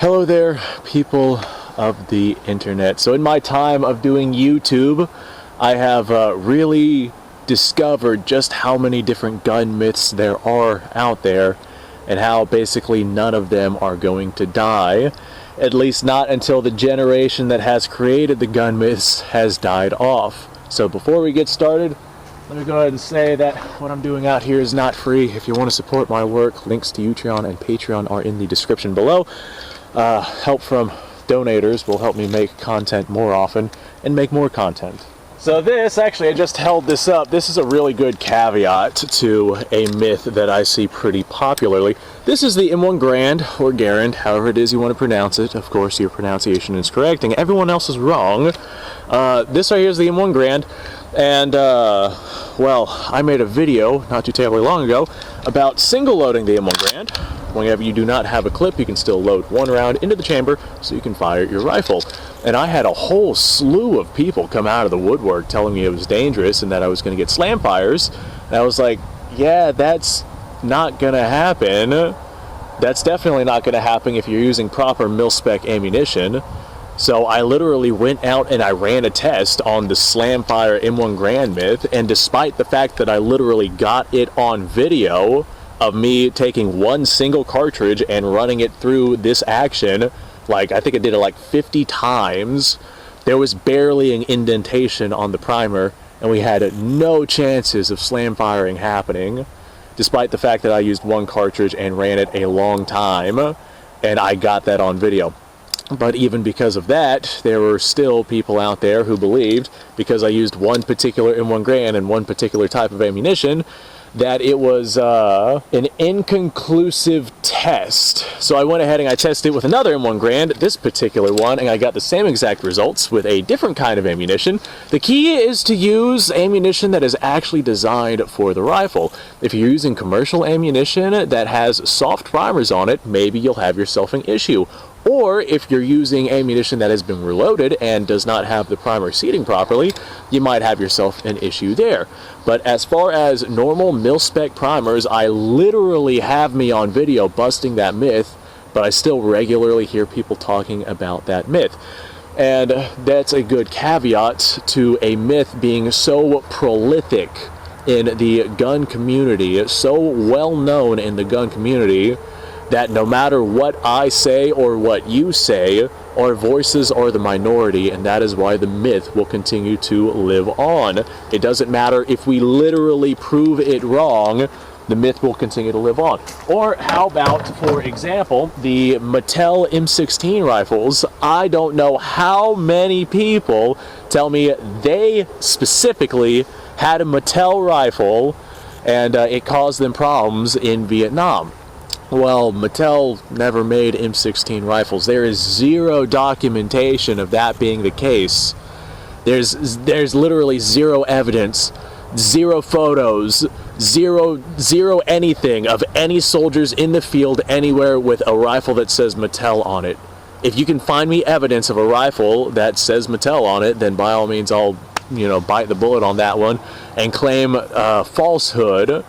Hello there, people of the internet. So in my time of doing YouTube, I have really discovered just how many different gun myths there are out there, and how basically none of them are going to die, at least not until the generation that has created the gun myths has died off. So before we get started, let me go ahead and say that what I'm doing out here is not free. If you want to support my work, links to Utreon and Patreon are in the description below. Help from donators will help me make content more often and make more content. So this, actually, I just held this up. This is a really good caveat to a myth that I see pretty popularly. This is the M1 Grand, or Garand, however it is you want to pronounce it. Of course, your pronunciation is correct, and everyone else is wrong. This right here is the M1 Grand, and, well, I made a video not too terribly long ago about single loading the M1 Grand. Whenever you do not have a clip, you can still load one round into the chamber so you can fire your rifle. And I had a whole slew of people come out of the woodwork telling me it was dangerous and that I was going to get slam fires. And I was like, yeah, that's not going to happen. That's definitely not going to happen if you're using proper mil-spec ammunition. So I literally went out and I ran a test on the Slamfire M1 Grand myth, and despite the fact that I literally got it on video of me taking one single cartridge and running it through this action, like I think I did it like 50 times, there was barely an indentation on the primer, and we had no chances of slam firing happening, despite the fact that I used one cartridge and ran it a long time, and I got that on video. But even because of that, there were still people out there who believed, because I used one particular M1 Grand and one particular type of ammunition, that it was an inconclusive test. So I went ahead and I tested it with another M1 Grand, this particular one, and I got the same exact results with a different kind of ammunition. The key is to use ammunition that is actually designed for the rifle. If you're using commercial ammunition that has soft primers on it, maybe you'll have yourself an issue. Or if you're using ammunition that has been reloaded and does not have the primer seating properly, you might have yourself an issue there. But as far as normal mil-spec primers, I literally have me on video busting that myth, but I still regularly hear people talking about that myth. And that's a good caveat to a myth being so prolific in the gun community, so well known in the gun community, that no matter what I say or what you say, our voices are the minority, and that is why the myth will continue to live on. It doesn't matter if we literally prove it wrong, the myth will continue to live on. Or how about, for example, the Mattel M16 rifles? I don't know how many people tell me they specifically had a Mattel rifle and it caused them problems in Vietnam. Well, Mattel never made M16 rifles. There is zero documentation of that being the case. There's literally zero evidence, zero photos, zero anything of any soldiers in the field anywhere with a rifle that says Mattel on it. If you can find me evidence of a rifle that says Mattel on it, then by all means I'll, bite the bullet on that one and claim falsehood.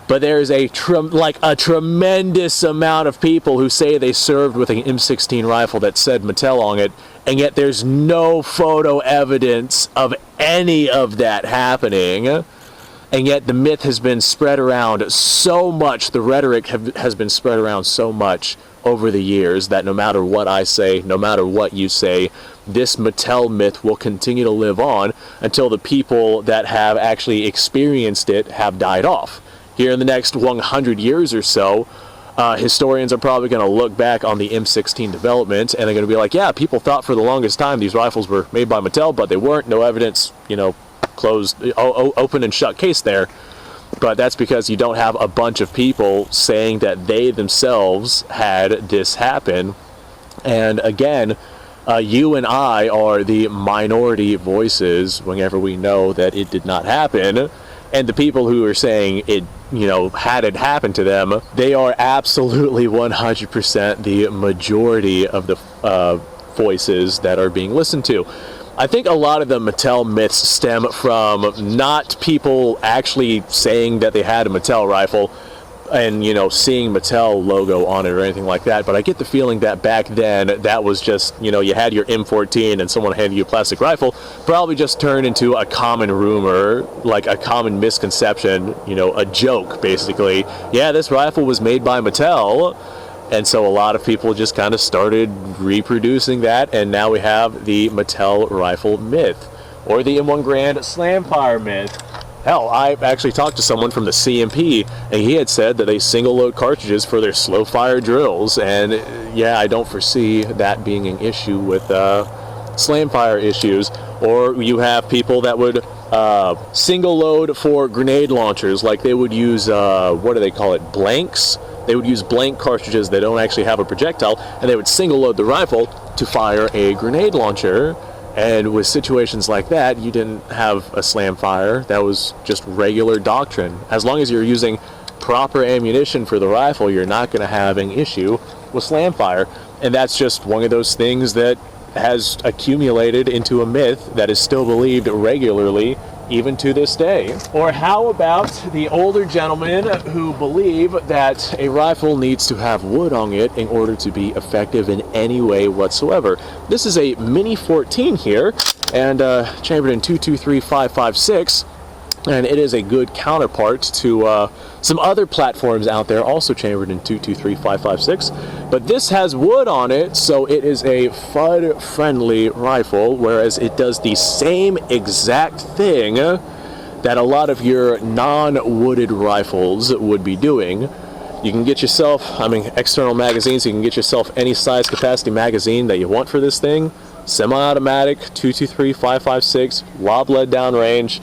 But there's a tremendous amount of people who say they served with an M16 rifle that said Mattel on it, and yet there's no photo evidence of any of that happening. And yet the myth has been spread around so much, the rhetoric has been spread around so much over the years that no matter what I say, no matter what you say, this Mattel myth will continue to live on until the people that have actually experienced it have died off. Here in the next 100 years or so, historians are probably going to look back on the M16 development, and they're going to be like, yeah, people thought for the longest time these rifles were made by Mattel, but they weren't. No evidence, closed, open and shut case there. But that's because you don't have a bunch of people saying that they themselves had this happen. And again, you and I are the minority voices whenever we know that it did not happen. And the people who are saying it, had it happen to them, they are absolutely 100% the majority of the voices that are being listened to. I think a lot of the Mattel myths stem from not people actually saying that they had a Mattel rifle, and you know, seeing Mattel logo on it or anything like that, but I get the feeling that back then that was just, you know, you had your M14 and someone handed you a plastic rifle, probably just turned into a common rumor, like a common misconception, you know, a joke basically. Yeah, this rifle was made by Mattel, and so a lot of people just kind of started reproducing that, and now we have the Mattel rifle myth, or the M1 Garand Slamfire myth. Hell, I actually talked to someone from the CMP, and he had said that they single-load cartridges for their slow-fire drills, and yeah, I don't foresee that being an issue with slam-fire issues. Or you have people that would single-load for grenade launchers, like they would use, what do they call it, blanks? They would use blank cartridges that don't actually have a projectile, and they would single-load the rifle to fire a grenade launcher. And with situations like that, you didn't have a slam fire. That was just regular doctrine. As long as you're using proper ammunition for the rifle, you're not going to have an issue with slam fire. And that's just one of those things that has accumulated into a myth that is still believed regularly, even to this day. Or how about the older gentlemen who believe that a rifle needs to have wood on it in order to be effective in any way whatsoever? This is a Mini 14 here, and chambered in 223-556, and it is a good counterpart to some other platforms out there also chambered in 223-556, but this has wood on it, so it is a FUD-friendly rifle, whereas it does the same exact thing that a lot of your non-wooded rifles would be doing. You can get yourself, I mean, external magazines, you can get yourself any size capacity magazine that you want for this thing. Semi-automatic, 223-556, lob lead downrange.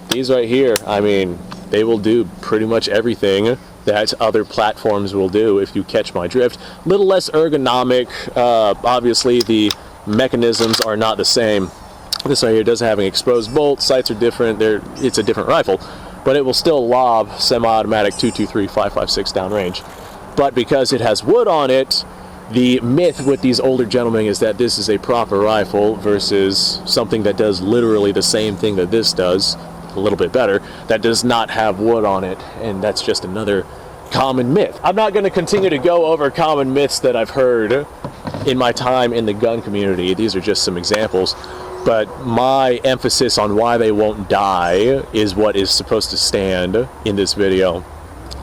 These right here, I mean, they will do pretty much everything that other platforms will do, if you catch my drift. A little less ergonomic. Obviously, the mechanisms are not the same. This right here doesn't have an exposed bolt. Sights are different. It's a different rifle, but it will still lob semi-automatic 223-556 downrange. But because it has wood on it, the myth with these older gentlemen is that this is a proper rifle versus something that does literally the same thing that this does, a little bit better, that does not have wood on it, and that's just another common myth. I'm not going to continue to go over common myths that I've heard in my time in the gun community. These are just some examples, but my emphasis on why they won't die is what is supposed to stand in this video.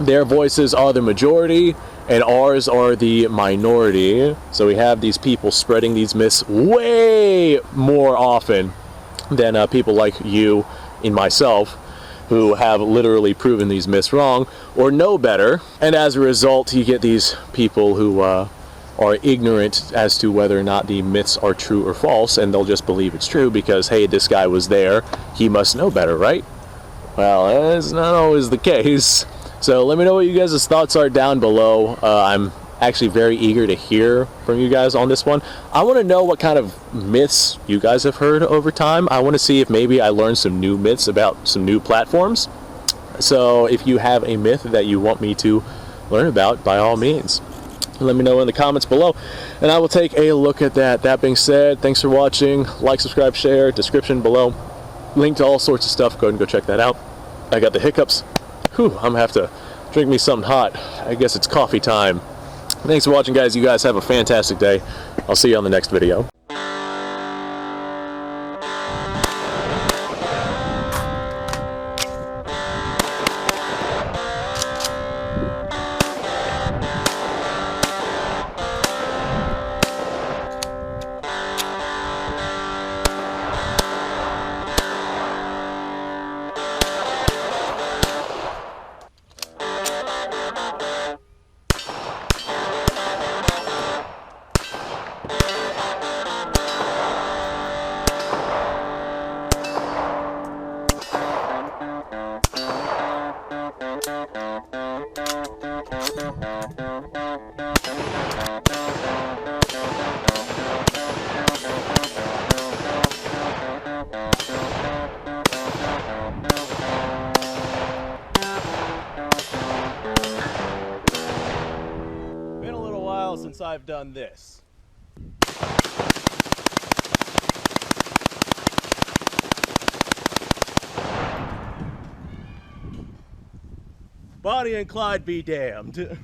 Their voices are the majority, and ours are the minority. So we have these people spreading these myths way more often than people like you and myself, who have literally proven these myths wrong or know better. And as a result, you get these people who are ignorant as to whether or not the myths are true or false, and they'll just believe it's true because, hey, this guy was there, he must know better, right? Well, that's not always the case. So let me know what you guys' thoughts are down below. I'm actually very eager to hear from you guys on this one. I want to know what kind of myths you guys have heard over time. I want to see if maybe I learned some new myths about some new platforms. So if you have a myth that you want me to learn about, by all means, let me know in the comments below, and I will take a look at that. That being said, thanks for watching. Like, subscribe, share, description below. Link to all sorts of stuff. Go ahead and go check that out. I got the hiccups. Whew, I'm gonna have to drink me something hot. I guess it's coffee time. Thanks for watching, guys. You guys have a fantastic day. I'll see you on the next video. Been a little while since I've done this. Bonnie and Clyde be damned.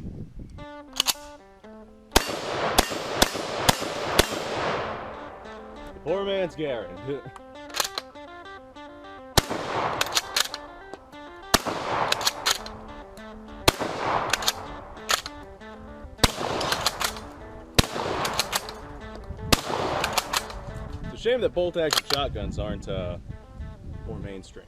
Poor man's Garen. It's a shame that bolt-action shotguns aren't more mainstream.